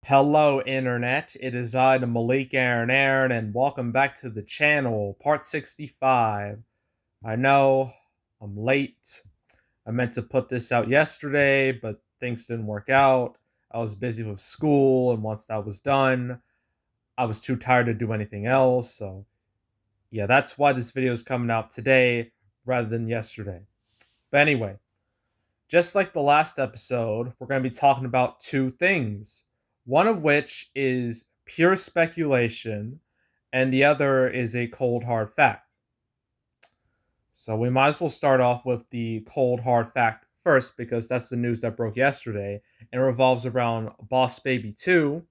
Hello, Internet. It is I, the Malik Aaron, and welcome back to the channel, part 65. I know I'm late. I meant to put this out yesterday, but things didn't work out. I was busy with school, and once that was done, I was too tired to do anything else. So, yeah, that's why this video is coming out today rather than yesterday. But anyway, just like the last episode, we're going to be talking about two things. One of which is pure speculation, and the other is a cold hard fact. So we might as well start off with the cold hard fact first, because that's the news that broke yesterday and revolves around Boss Baby 2,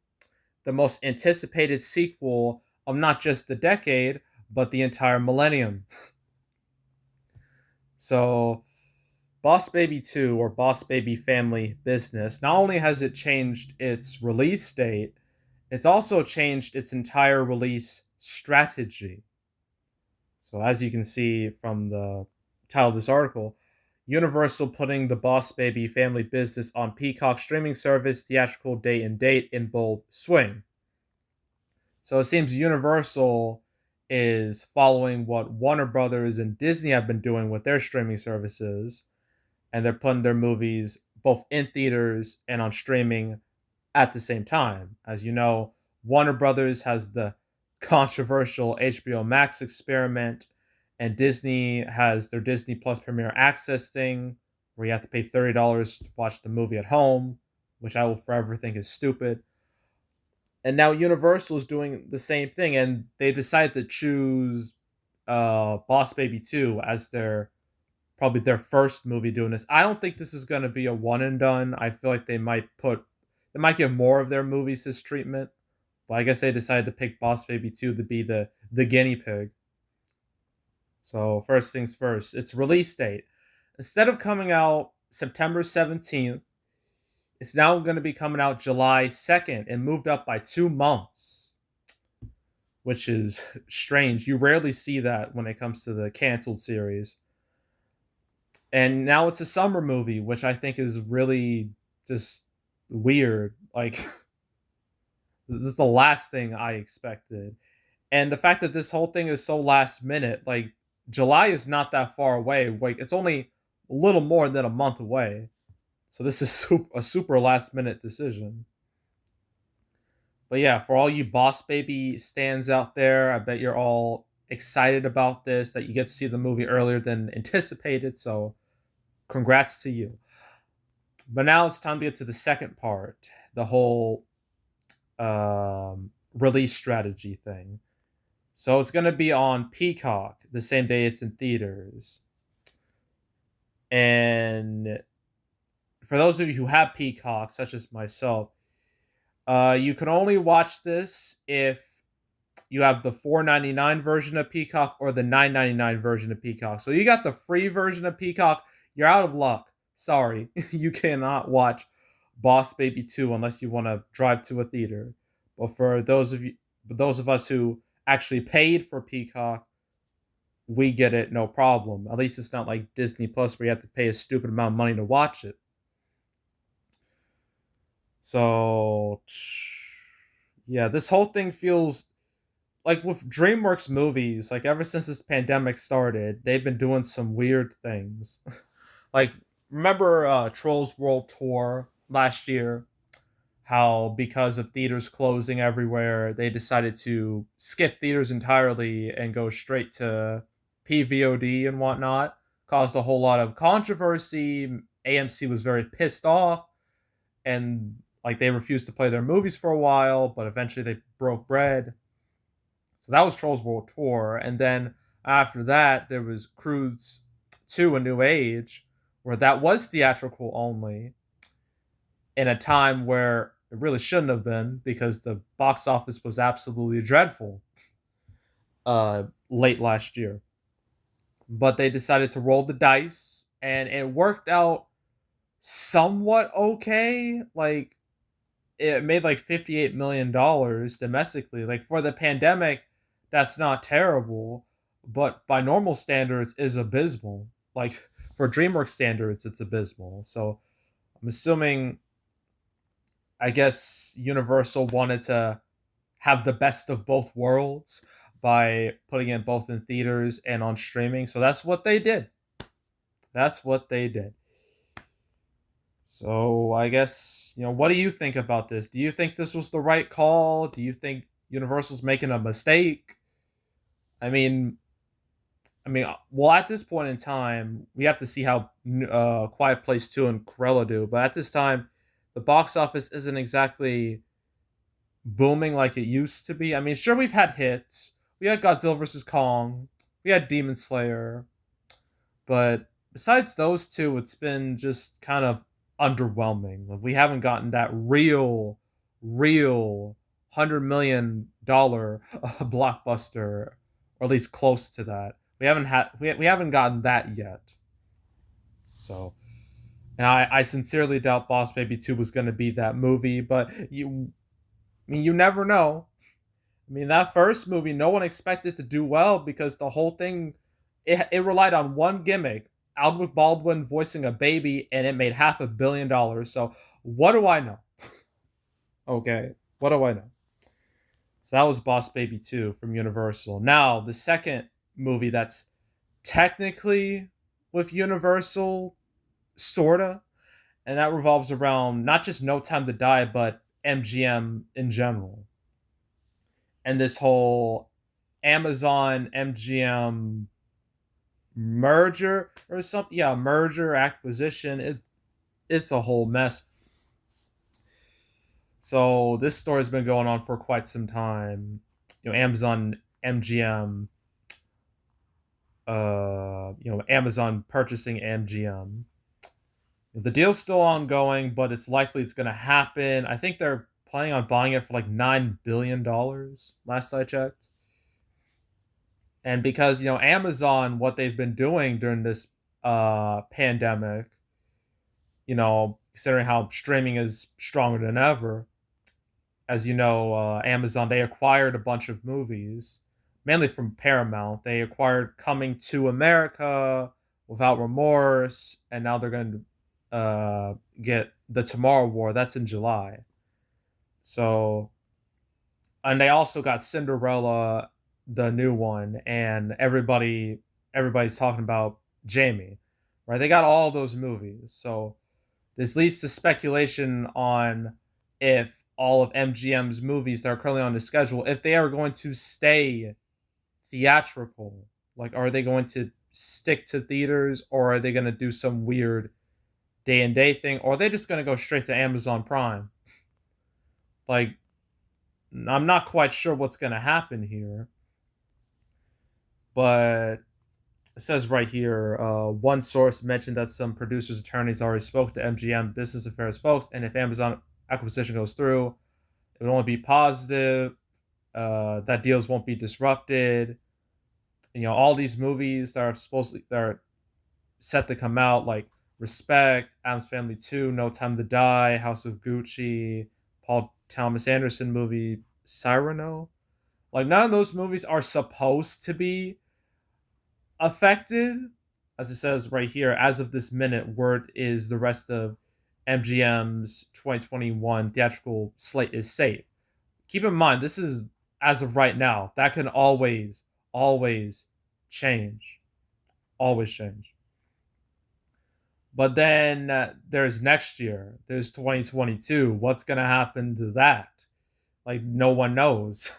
the most anticipated sequel of not just the decade, but the entire millennium. So Boss Baby 2, or Boss Baby Family Business, not only has it changed its release date, it's also changed its entire release strategy. So, as you can see from the title of this article, Universal putting the Boss Baby Family Business on Peacock streaming service, theatrical date and date in bold swing. So, it seems Universal is following what Warner Brothers and Disney have been doing with their streaming services, and they're putting their movies both in theaters and on streaming at the same time. As you know, Warner Brothers has the controversial HBO Max experiment, and Disney has their Disney Plus Premier Access thing, where you have to pay $30 to watch the movie at home, which I will forever think is stupid. And now Universal is doing the same thing, and they decided to choose Boss Baby 2 as their probably their first movie doing this. I don't think this is going to be a one and done. I feel like they might give more of their movies this treatment. But I guess they decided to pick Boss Baby 2 to be the guinea pig. So first things first, its release date. Instead of coming out September 17th, it's now going to be coming out July 2nd and moved up by 2 months, which is strange. You rarely see that when it comes to the canceled series. And now it's a summer movie, which I think is really just weird. Like, this is the last thing I expected. And the fact that this whole thing is so last minute, like, July is not that far away. Like, it's only a little more than a month away. So this is a super last minute decision. But yeah, for all you Boss Baby stands out there, I bet you're all excited about this, that you get to see the movie earlier than anticipated. So congrats to you. But now it's time to get to the second part, the whole release strategy thing. So it's going to be on Peacock the same day it's in theaters. And for those of you who have Peacock, such as myself, you can only watch this if you have the $4.99 version of Peacock or the $9.99 version of Peacock. So you got the free version of Peacock, you're out of luck. Sorry, you cannot watch Boss Baby 2 unless you want to drive to a theater. But for those of us who actually paid for Peacock, we get it no problem. At least it's not like Disney Plus where you have to pay a stupid amount of money to watch it. So yeah, this whole thing feels like with DreamWorks movies, like ever since this pandemic started, they've been doing some weird things. Like, remember Trolls World Tour last year? How because of theaters closing everywhere, they decided to skip theaters entirely and go straight to PVOD and whatnot. Caused a whole lot of controversy. AMC was very pissed off, and like they refused to play their movies for a while, but eventually they broke bread. So that was Trolls World Tour, and then after that there was Cruise 2: A New Age, where that was theatrical only, in a time where it really shouldn't have been because the box office was absolutely dreadful late last year. But they decided to roll the dice, and it worked out somewhat okay. Like, it made like $58 million domestically. Like, for the pandemic, that's not terrible, but by normal standards is abysmal. Like, for DreamWorks standards, it's abysmal. So I'm assuming I guess Universal wanted to have the best of both worlds by putting it both in theaters and on streaming. So that's what they did. That's what they did. So I guess, what do you think about this? Do you think this was the right call? Do you think Universal's making a mistake? I mean, well, at this point in time, we have to see how Quiet Place 2 and Cruella do. But at this time, the box office isn't exactly booming like it used to be. I mean, sure, we've had hits. We had Godzilla vs. Kong. We had Demon Slayer. But besides those two, it's been just kind of underwhelming. Like, we haven't gotten that real $100 million blockbuster, or at least close to that. We haven't gotten that yet. So, and I sincerely doubt Boss Baby 2 was going to be that movie, but you never know. I mean, that first movie, no one expected to do well because the whole thing, it relied on one gimmick: Alec Baldwin voicing a baby, and it made $500 million. So what do I know? Okay, what do I know? So that was Boss Baby 2 from Universal. Now, the second movie that's technically with Universal, sorta, and that revolves around not just No Time to Die, but MGM in general. And this whole Amazon MGM merger or something. Yeah, merger, acquisition. It's a whole mess. So this story's been going on for quite some time. Amazon MGM, Amazon purchasing MGM. The deal's still ongoing, but it's likely it's going to happen. I think they're planning on buying it for like $9 billion last I checked. And because, Amazon, what they've been doing during this pandemic, considering how streaming is stronger than ever, as you know, Amazon, they acquired a bunch of movies, mainly from Paramount. They acquired Coming to America, Without Remorse, and now they're going to get The Tomorrow War. That's in July. So, and they also got Cinderella, the new one, and everybody's talking about Jamie, right? They got all those movies. So this leads to speculation on if all of MGM's movies that are currently on the schedule, if they are going to stay theatrical. Like, are they going to stick to theaters, or are they going to do some weird day and day thing, or are they just going to go straight to Amazon Prime? Like, I'm not quite sure what's going to happen here, but it says right here, one source mentioned that some producers' attorneys already spoke to MGM business affairs folks, and if Amazon acquisition goes through, it would only be positive. That deals won't be disrupted. All these movies that are set to come out, like Respect, Adam's Family 2, No Time to Die, House of Gucci, Paul Thomas Anderson movie Cyrano. Like, none of those movies are supposed to be affected. As it says right here, as of this minute, word is the rest of MGM's 2021 theatrical slate is safe. Keep in mind, this is as of right now. That can always change. Always change. But then there's next year. There's 2022. What's going to happen to that? Like, no one knows.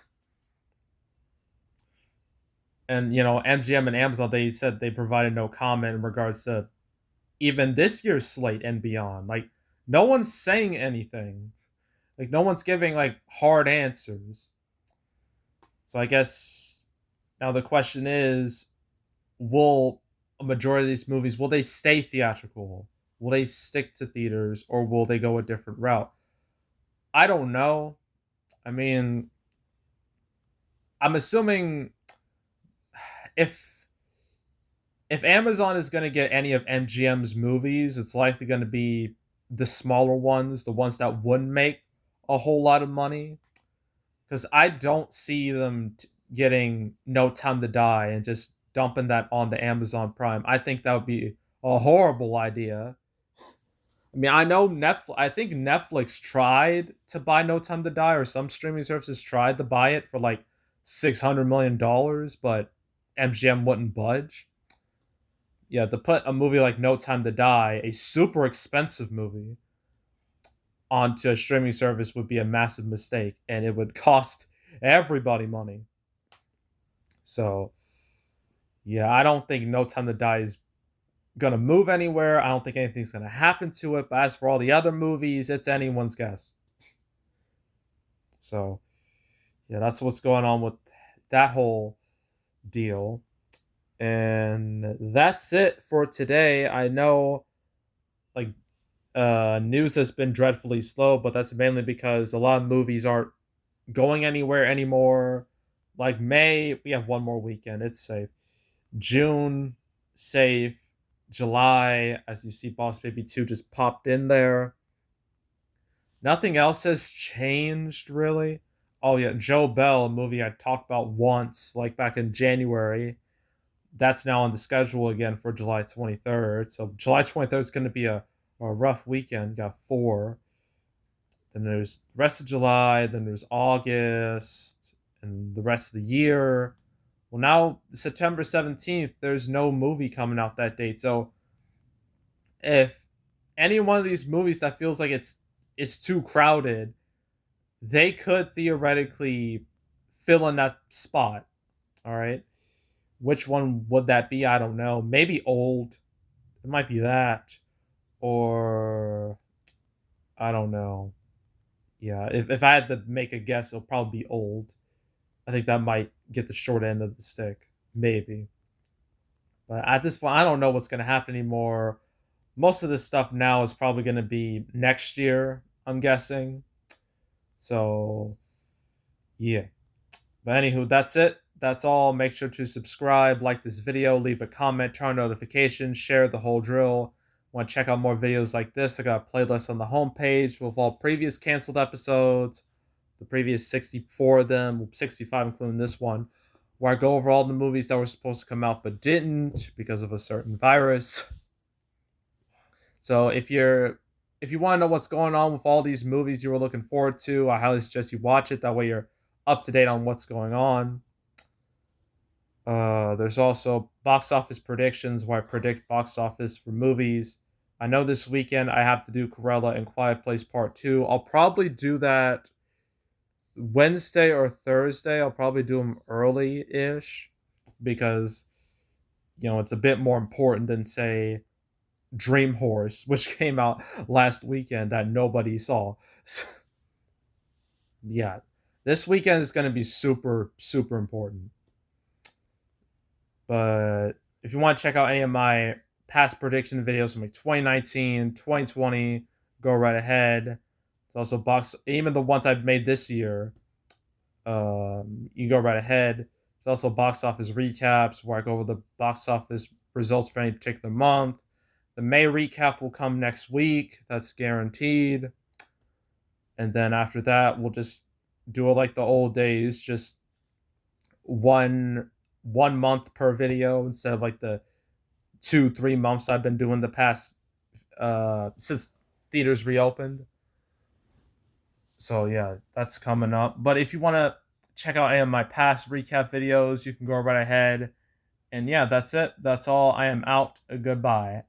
And, MGM and Amazon, they said they provided no comment in regards to even this year's slate and beyond. Like, no one's saying anything. Like, no one's giving, like, hard answers. So I guess now the question is, will a majority of these movies, will they stay theatrical? Will they stick to theaters, or will they go a different route? I don't know. I mean, I'm assuming if Amazon is going to get any of MGM's movies, it's likely going to be the smaller ones, the ones that wouldn't make a whole lot of money. Because I don't see them getting No Time to Die and just dumping that on the Amazon Prime. I think that would be a horrible idea. I mean, I know Netflix. I think Netflix tried to buy No Time to Die, or some streaming services tried to buy it for like $600 million, but MGM wouldn't budge. Yeah, to put a movie like No Time to Die, a super expensive movie, onto a streaming service would be a massive mistake, and it would cost everybody money. So, yeah, I don't think No Time to Die is gonna move anywhere. I don't think anything's gonna happen to it. But as for all the other movies, it's anyone's guess. So, yeah, that's what's going on with that whole deal. And that's it for today. I know, like, news has been dreadfully slow, but that's mainly because a lot of movies aren't going anywhere anymore. Like May, we have one more weekend. It's safe. June, safe. July, as you see, Boss Baby 2 just popped in there. Nothing else has changed, really. Oh, yeah, Joe Bell, a movie I talked about once, like back in January. That's now on the schedule again for July 23rd. So July 23rd is going to be a rough weekend. Got four. Then there's the rest of July. Then there's August and the rest of the year. Well, now September 17th, there's no movie coming out that date. So if any one of these movies that feels like it's too crowded, they could theoretically fill in that spot. All right. Which one would that be? I don't know. Maybe Old. It might be that. Or I don't know. Yeah, if I had to make a guess, it'll probably be Old. I think that might get the short end of the stick. Maybe. But at this point, I don't know what's going to happen anymore. Most of this stuff now is probably going to be next year, I'm guessing. So, yeah. But anywho, that's it. That's all. Make sure to subscribe, like this video, leave a comment, turn on notifications, share the whole drill. Want to check out more videos like this? I got a playlist on the homepage with all previous canceled episodes, the previous 64 of them, 65 including this one, where I go over all the movies that were supposed to come out but didn't because of a certain virus. So if you want to know what's going on with all these movies you were looking forward to, I highly suggest you watch it. That way you're up to date on what's going on. There's also box office predictions where I predict box office for movies. I know this weekend I have to do Cruella and Quiet Place Part 2. I'll probably do that Wednesday or Thursday. I'll probably do them early ish because, it's a bit more important than, say, Dream Horse, which came out last weekend that nobody saw. Yeah, this weekend is going to be super, super important. But if you want to check out any of my past prediction videos from like 2019, 2020, go right ahead. It's also even the ones I've made this year. You go right ahead. There's also box office recaps where I go over the box office results for any particular month. The May recap will come next week. That's guaranteed. And then after that, we'll just do it like the old days, just one month per video instead of like the 2-3 months I've been doing the past since theaters reopened. So yeah, that's coming up. But if you want to check out any of my past recap videos, you can go right ahead. And yeah, that's it. That's all. I am out. Goodbye.